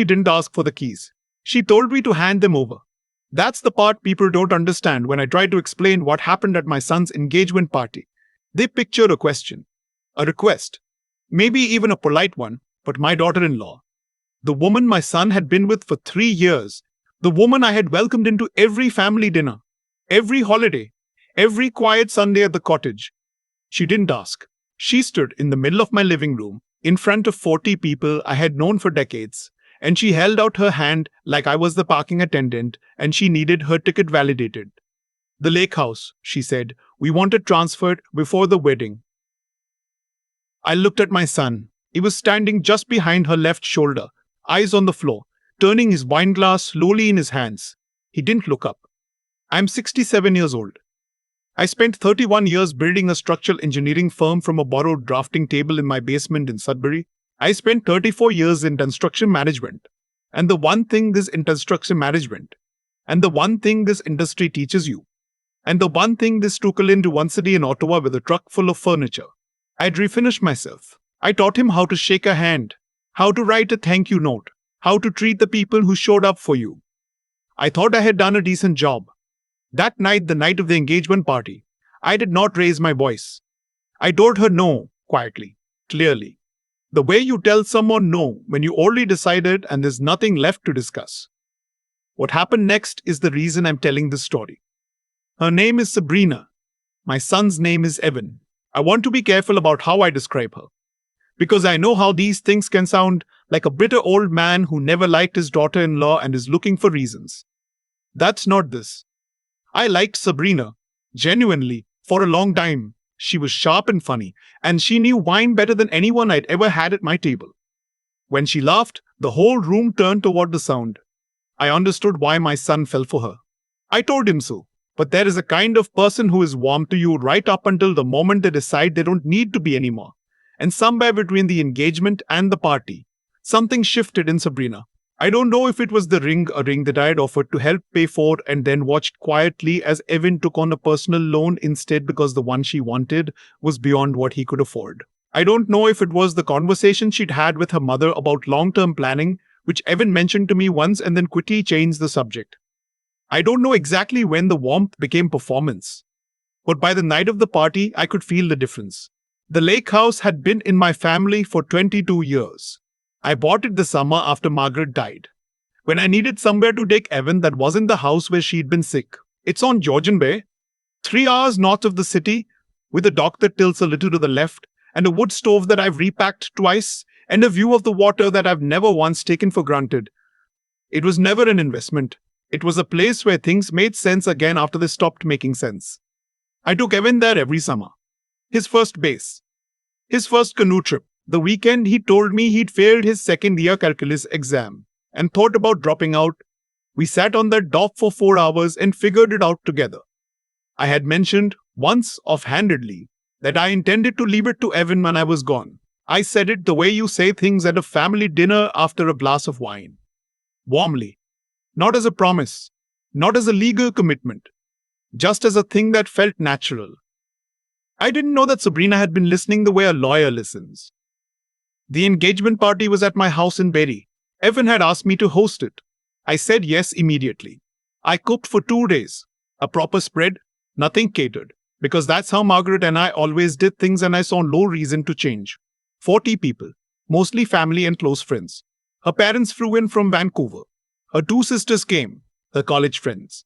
She didn't ask for the keys. She told me to hand them over. That's the part people don't understand when I try to explain what happened at my son's engagement party. They picture a question, a request, maybe even a polite one, but my daughter-in-law, the woman my son had been with for 3 years, the woman I had welcomed into every family dinner, every holiday, every quiet Sunday at the cottage. She didn't ask. She stood in the middle of my living room, in front of 40 people I had known for decades, and she held out her hand like I was the parking attendant and she needed her ticket validated. "The lake house," she said. "We want it transferred before the wedding." I looked at my son. He was standing just behind her left shoulder, eyes on the floor, turning his wine glass slowly in his hands. He didn't look up. I'm 67 years old. I spent 31 years building a structural engineering firm from a borrowed drafting table in my basement in Sudbury. I spent 34 years in construction management. And the one thing this industry teaches you, and the one thing this took into one city in Ottawa with a truck full of furniture, I'd refinished myself. I taught him how to shake a hand, how to write a thank you note, how to treat the people who showed up for you. I thought I had done a decent job. That night, the night of the engagement party, I did not raise my voice. I told her no, quietly, clearly. The way you tell someone no when you already decided and there's nothing left to discuss. What happened next is the reason I'm telling this story. Her name is Sabrina. My son's name is Evan. I want to be careful about how I describe her, because I know how these things can sound like a bitter old man who never liked his daughter-in-law and is looking for reasons. That's not this. I liked Sabrina, genuinely, for a long time. She was sharp and funny, and she knew wine better than anyone I'd ever had at my table. When she laughed, the whole room turned toward the sound. I understood why my son fell for her. I told him so. But there is a kind of person who is warm to you right up until the moment they decide they don't need to be anymore. And somewhere between the engagement and the party, something shifted in Sabrina. I don't know if it was a ring that I had offered to help pay for and then watched quietly as Evan took on a personal loan instead because the one she wanted was beyond what he could afford. I don't know if it was the conversation she'd had with her mother about long-term planning, which Evan mentioned to me once and then quickly changed the subject. I don't know exactly when the warmth became performance. But by the night of the party, I could feel the difference. The lake house had been in my family for 22 years. I bought it the summer after Margaret died. When I needed somewhere to take Evan that wasn't the house where she'd been sick. It's on Georgian Bay, 3 hours north of the city, with a dock that tilts a little to the left, and a wood stove that I've repacked twice, and a view of the water that I've never once taken for granted. It was never an investment. It was a place where things made sense again after they stopped making sense. I took Evan there every summer. His first base. His first canoe trip. The weekend he told me he'd failed his second-year calculus exam and thought about dropping out. We sat on that dock for 4 hours and figured it out together. I had mentioned, once offhandedly, that I intended to leave it to Evan when I was gone. I said it the way you say things at a family dinner after a glass of wine. Warmly. Not as a promise. Not as a legal commitment. Just as a thing that felt natural. I didn't know that Sabrina had been listening the way a lawyer listens. The engagement party was at my house in Berry. Evan had asked me to host it. I said yes immediately. I cooked for 2 days. A proper spread, nothing catered. Because that's how Margaret and I always did things and I saw no reason to change. 40 people, mostly family and close friends. Her parents flew in from Vancouver. Her 2 sisters came, her college friends.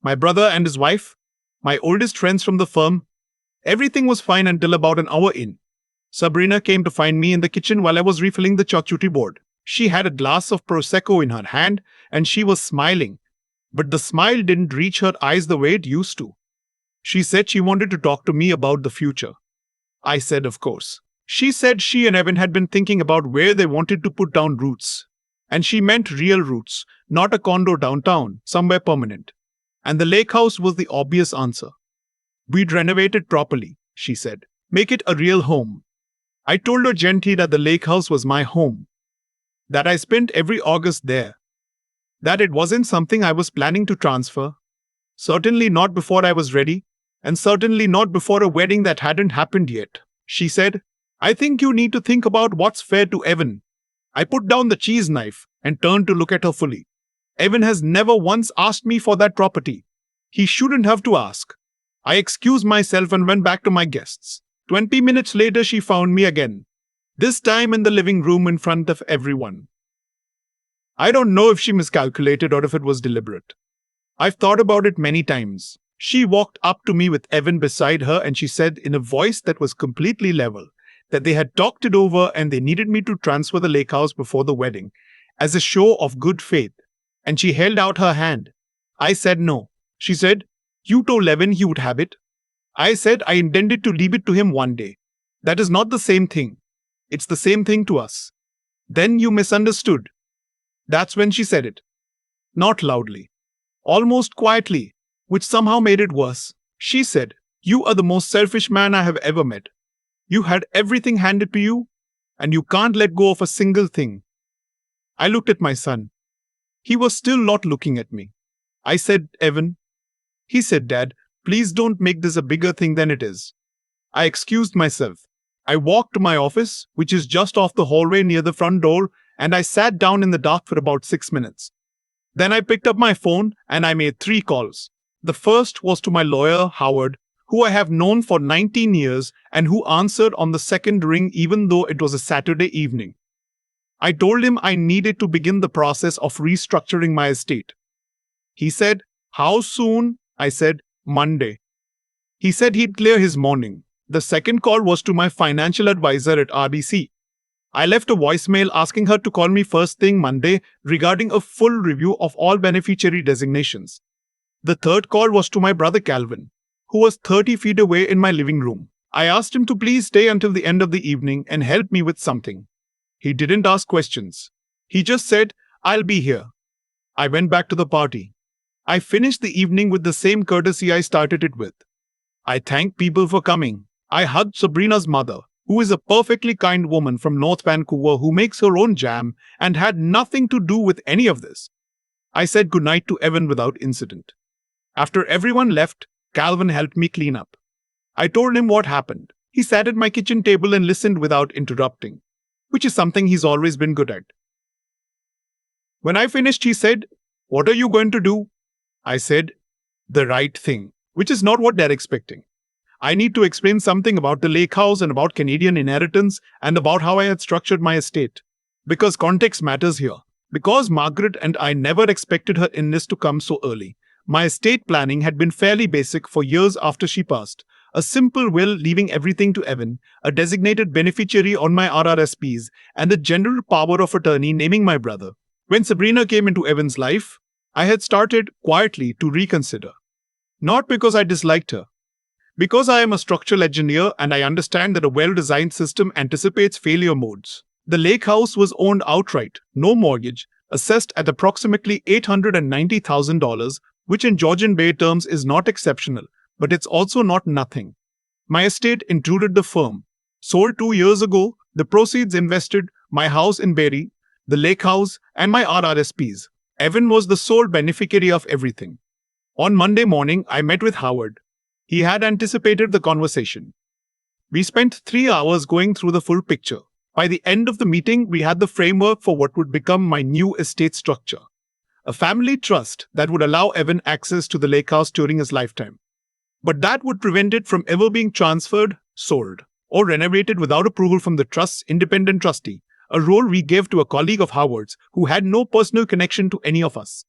My brother and his wife, my oldest friends from the firm. Everything was fine until about an hour in. Sabrina came to find me in the kitchen while I was refilling the charcuterie board. She had a glass of Prosecco in her hand and she was smiling. But the smile didn't reach her eyes the way it used to. She said she wanted to talk to me about the future. I said, of course. She said she and Evan had been thinking about where they wanted to put down roots. And she meant real roots, not a condo downtown, somewhere permanent. And the lake house was the obvious answer. We'd renovate it properly, she said. Make it a real home. I told her gently that the lake house was my home. That I spent every August there. That it wasn't something I was planning to transfer. Certainly not before I was ready, and certainly not before a wedding that hadn't happened yet. She said, I think you need to think about what's fair to Evan. I put down the cheese knife. and turned to look at her fully. Evan has never once asked me for that property. He shouldn't have to ask. I excused myself and went back to my guests. 20 minutes later, she found me again, this time in the living room in front of everyone. I don't know if she miscalculated or if it was deliberate. I've thought about it many times. She walked up to me with Evan beside her and she said in a voice that was completely level that they had talked it over and they needed me to transfer the lake house before the wedding as a show of good faith. And she held out her hand. I said no. She said, "You told Evan he would have it." I said I intended to leave it to him one day. That is not the same thing. It's the same thing to us. Then you misunderstood. That's when she said it. Not loudly. Almost quietly, which somehow made it worse. She said, "You are the most selfish man I have ever met. You had everything handed to you, and you can't let go of a single thing." I looked at my son. He was still not looking at me. I said, "Evan." He said, "Dad, please don't make this a bigger thing than it is." I excused myself. I walked to my office, which is just off the hallway near the front door, and I sat down in the dark for about 6 minutes. Then I picked up my phone and I made 3 calls. The first was to my lawyer, Howard, who I have known for 19 years and who answered on the second ring even though it was a Saturday evening. I told him I needed to begin the process of restructuring my estate. He said, "How soon?" I said, "Monday." He said he'd clear his morning. The second call was to my financial advisor at RBC. I left a voicemail asking her to call me first thing Monday regarding a full review of all beneficiary designations. The third call was to my brother Calvin, who was 30 feet away in my living room. I asked him to please stay until the end of the evening and help me with something. He didn't ask questions. He just said, "I'll be here." I went back to the party. I finished the evening with the same courtesy I started it with. I thanked people for coming. I hugged Sabrina's mother, who is a perfectly kind woman from North Vancouver who makes her own jam and had nothing to do with any of this. I said goodnight to Evan without incident. After everyone left, Calvin helped me clean up. I told him what happened. He sat at my kitchen table and listened without interrupting, which is something he's always been good at. When I finished, he said, "What are you going to do?" I said, "The right thing," which is not what they're expecting. I need to explain something about the lake house and about Canadian inheritance and about how I had structured my estate. Because context matters here. Because Margaret and I never expected her illness to come so early, my estate planning had been fairly basic for years after she passed. A simple will leaving everything to Evan, a designated beneficiary on my RRSPs, and the general power of attorney naming my brother. When Sabrina came into Evan's life, I had started quietly to reconsider. Not because I disliked her. Because I am a structural engineer and I understand that a well-designed system anticipates failure modes. The lake house was owned outright, no mortgage, assessed at approximately $890,000, which in Georgian Bay terms is not exceptional, but it's also not nothing. My estate included the firm. Sold 2 years ago, the proceeds invested, my house in Barrie, the lake house, and my RRSPs. Evan was the sole beneficiary of everything. On Monday morning, I met with Howard. He had anticipated the conversation. We spent 3 hours going through the full picture. By the end of the meeting, we had the framework for what would become my new estate structure. A family trust that would allow Evan access to the lake house during his lifetime. But that would prevent it from ever being transferred, sold, or renovated without approval from the trust's independent trustee, a role we gave to a colleague of Howard's who had no personal connection to any of us.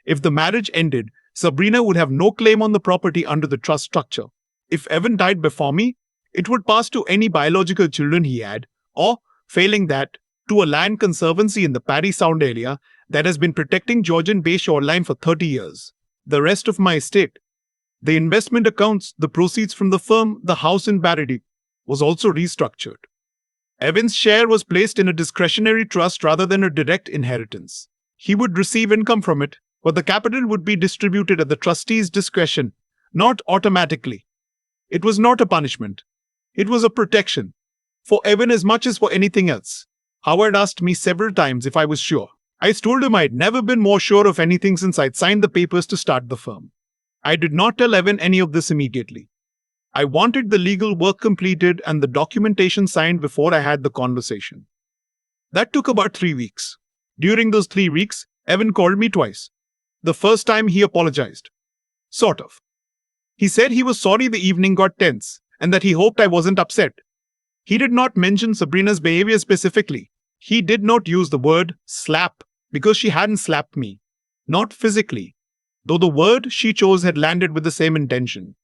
If the marriage ended, Sabrina would have no claim on the property under the trust structure. If Evan died before me, it would pass to any biological children he had, or, failing that, to a land conservancy in the Parry Sound area that has been protecting Georgian Bay shoreline for 30 years. The rest of my estate, the investment accounts, the proceeds from the firm, the house in Barrie, was also restructured. Evan's share was placed in a discretionary trust rather than a direct inheritance. He would receive income from it, but the capital would be distributed at the trustee's discretion, not automatically. It was not a punishment. It was a protection. For Evan as much as for anything else. Howard asked me several times if I was sure. I told him I'd never been more sure of anything since I'd signed the papers to start the firm. I did not tell Evan any of this immediately. I wanted the legal work completed and the documentation signed before I had the conversation. That took about 3 weeks. During those 3 weeks, Evan called me twice. The first time he apologized. Sort of. He said he was sorry the evening got tense and that he hoped I wasn't upset. He did not mention Sabrina's behavior specifically. He did not use the word slap because she hadn't slapped me. Not physically, though the word she chose had landed with the same intention.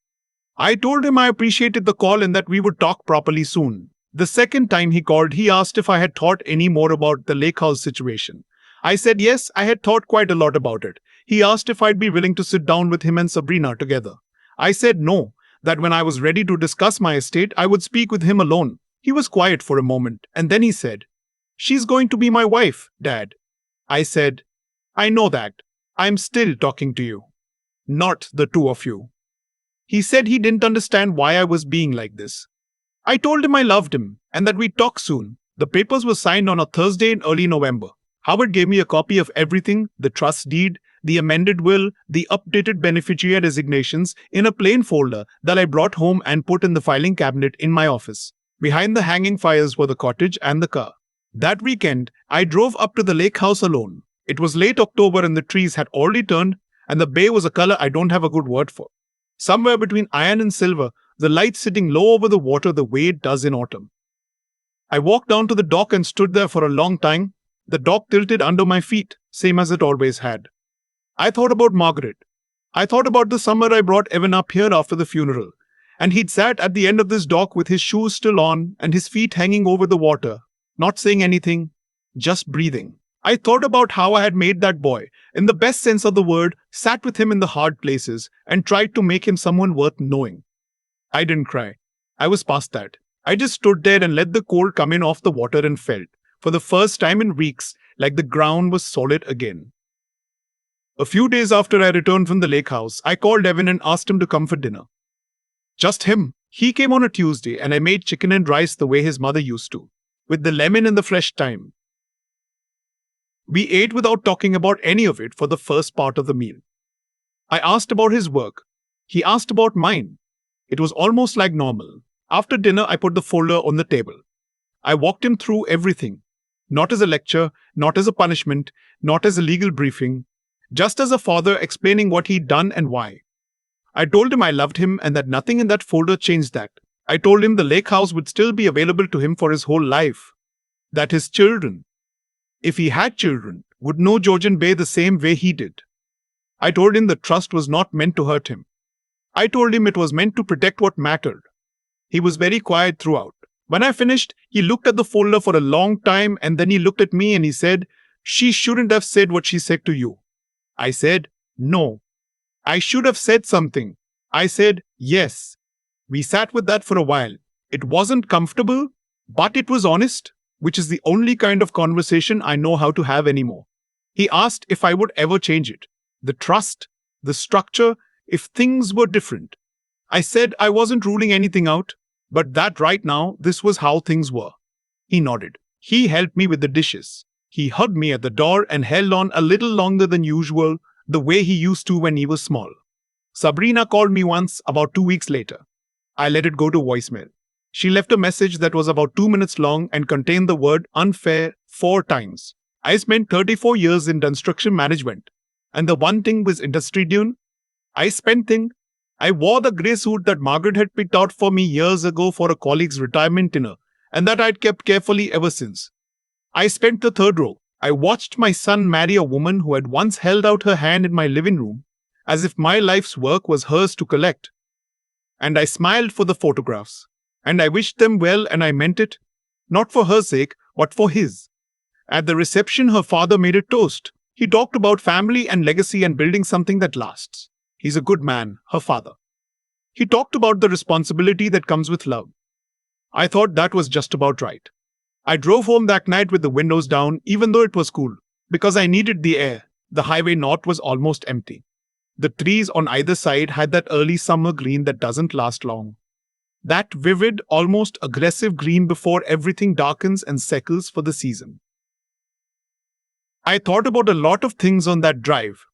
I told him I appreciated the call and that we would talk properly soon. The second time he called, he asked if I had thought any more about the lakehouse situation. I said yes, I had thought quite a lot about it. He asked if I'd be willing to sit down with him and Sabrina together. I said no, that when I was ready to discuss my estate, I would speak with him alone. He was quiet for a moment, and then he said, "She's going to be my wife, Dad." I said, "I know that. I'm still talking to you. Not the two of you." He said he didn't understand why I was being like this. I told him I loved him and that we'd talk soon. The papers were signed on a Thursday in early November. Howard gave me a copy of everything, the trust deed, the amended will, the updated beneficiary designations, in a plain folder that I brought home and put in the filing cabinet in my office. Behind the hanging fires were the cottage and the car. That weekend, I drove up to the lake house alone. It was late October and the trees had already turned, and the bay was a color I don't have a good word for. Somewhere between iron and silver, the light sitting low over the water the way it does in autumn. I walked down to the dock and stood there for a long time. The dock tilted under my feet, same as it always had. I thought about Margaret. I thought about the summer I brought Evan up here after the funeral, and he'd sat at the end of this dock with his shoes still on and his feet hanging over the water, not saying anything, just breathing. I thought about how I had made that boy, in the best sense of the word, sat with him in the hard places and tried to make him someone worth knowing. I didn't cry. I was past that. I just stood there and let the cold come in off the water and felt, for the first time in weeks, like the ground was solid again. A few days after I returned from the lake house, I called Evan and asked him to come for dinner. Just him. He came on a Tuesday and I made chicken and rice the way his mother used to, with the lemon and the fresh thyme. We ate without talking about any of it for the first part of the meal. I asked about his work. He asked about mine. It was almost like normal. After dinner, I put the folder on the table. I walked him through everything. Not as a lecture, not as a punishment, not as a legal briefing, just as a father explaining what he'd done and why. I told him I loved him and that nothing in that folder changed that. I told him the lake house would still be available to him for his whole life. That his children, if he had children, would know Georgian Bay the same way he did. I told him the trust was not meant to hurt him. I told him it was meant to protect what mattered. He was very quiet throughout. When I finished, he looked at the folder for a long time and then he looked at me and he said, "She shouldn't have said what she said to you." I said, "No. I should have said something." I said, "Yes." We sat with that for a while. It wasn't comfortable, but it was honest, which is the only kind of conversation I know how to have anymore. He asked if I would ever change it. The trust, the structure, if things were different. I said I wasn't ruling anything out, but that right now this was how things were. He nodded. He helped me with the dishes. He hugged me at the door and held on a little longer than usual, the way he used to when he was small. Sabrina called me once, about 2 weeks later. I let it go to voicemail. She left a message that was about 2 minutes long and contained the word unfair 4 times. I spent 34 years in construction management, and the one thing was industry dune. I wore the grey suit that Margaret had picked out for me years ago for a colleague's retirement dinner, and that I'd kept carefully ever since. I spent the third row. I watched my son marry a woman who had once held out her hand in my living room, as if my life's work was hers to collect. And I smiled for the photographs. And I wished them well and I meant it, not for her sake, but for his. At the reception, her father made a toast. He talked about family and legacy and building something that lasts. He's a good man, her father. He talked about the responsibility that comes with love. I thought that was just about right. I drove home that night with the windows down, even though it was cool, because I needed the air. The highway north was almost empty. The trees on either side had that early summer green that doesn't last long. That vivid, almost aggressive green before everything darkens and settles for the season. I thought about a lot of things on that drive.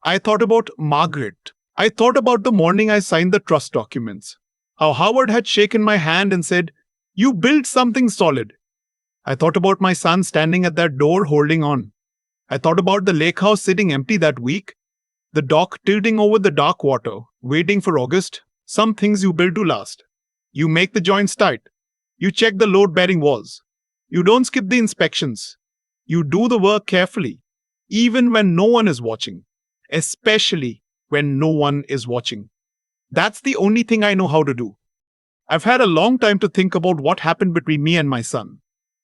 I thought about Margaret. I thought about the morning I signed the trust documents. How Howard had shaken my hand and said, "You built something solid." I thought about my son standing at that door holding on. I thought about the lake house sitting empty that week, the dock tilting over the dark water, waiting for August. Some things you build to last. You make the joints tight. You check the load-bearing walls. You don't skip the inspections. You do the work carefully, even when no one is watching. Especially when no one is watching. That's the only thing I know how to do. I've had a long time to think about what happened between me and my son.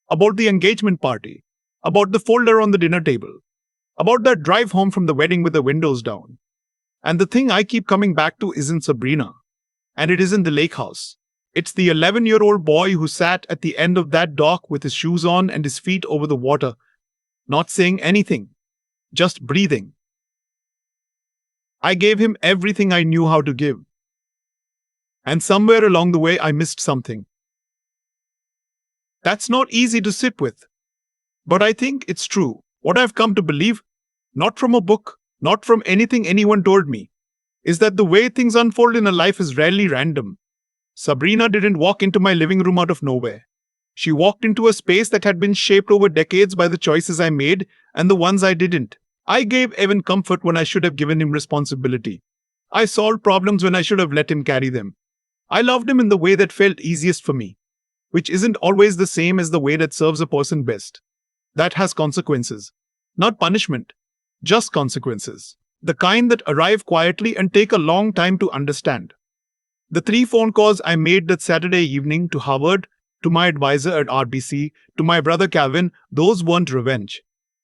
About the engagement party. About the folder on the dinner table. About that drive home from the wedding with the windows down. And the thing I keep coming back to isn't Sabrina. And it isn't the lake house. It's the 11-year-old boy who sat at the end of that dock with his shoes on and his feet over the water, not saying anything, just breathing. I gave him everything I knew how to give. And somewhere along the way I missed something. That's not easy to sit with. But I think it's true. What I've come to believe, not from a book, not from anything anyone told me, is that the way things unfold in a life is rarely random. Sabrina didn't walk into my living room out of nowhere. She walked into a space that had been shaped over decades by the choices I made and the ones I didn't. I gave Evan comfort when I should have given him responsibility. I solved problems when I should have let him carry them. I loved him in the way that felt easiest for me, which isn't always the same as the way that serves a person best. That has consequences. Not punishment, just consequences. The kind that arrive quietly and take a long time to understand. The 3 phone calls I made that Saturday evening to Harvard, to my advisor at RBC, to my brother Calvin, those weren't revenge.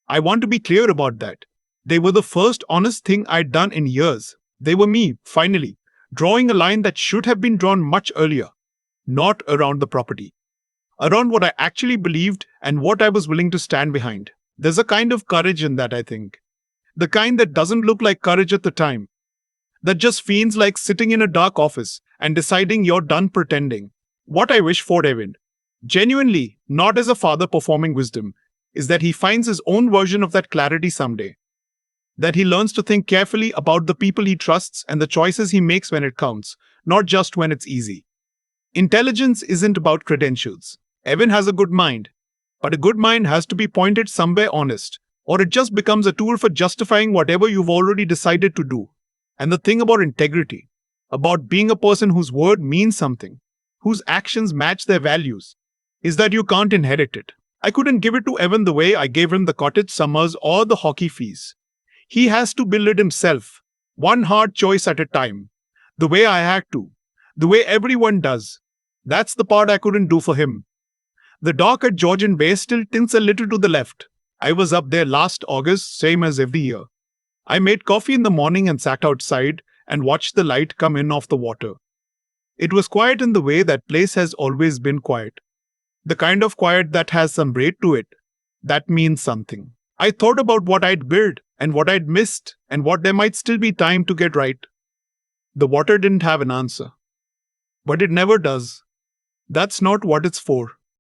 I want to be clear about that. They were the first honest thing I'd done in years. They were me, finally, drawing a line that should have been drawn much earlier. Not around the property. Around what I actually believed and what I was willing to stand behind. There's a kind of courage in that, I think. The kind that doesn't look like courage at the time. That just feels like sitting in a dark office and deciding you're done pretending. What I wish for Evan, genuinely, not as a father performing wisdom, is that he finds his own version of that clarity someday. That he learns to think carefully about the people he trusts and the choices he makes when it counts, not just when it's easy. Intelligence isn't about credentials. Evan has a good mind, but a good mind has to be pointed somewhere honest, or it just becomes a tool for justifying whatever you've already decided to do. And the thing about integrity, about being a person whose word means something, whose actions match their values, is that you can't inherit it. I couldn't give it to Evan the way I gave him the cottage summers or the hockey fees. He has to build it himself, one hard choice at a time, the way I had to, the way everyone does. That's the part I couldn't do for him. The dock at Georgian Bay still tints a little to the left. I was up there last August, same as every year. I made coffee in the morning and sat outside and watched the light come in off the water. It was quiet in the way that place has always been quiet. The kind of quiet that has some weight to it. That means something. I thought about what I'd built and what I'd missed and what there might still be time to get right. The water didn't have an answer. But it never does. That's not what it's for.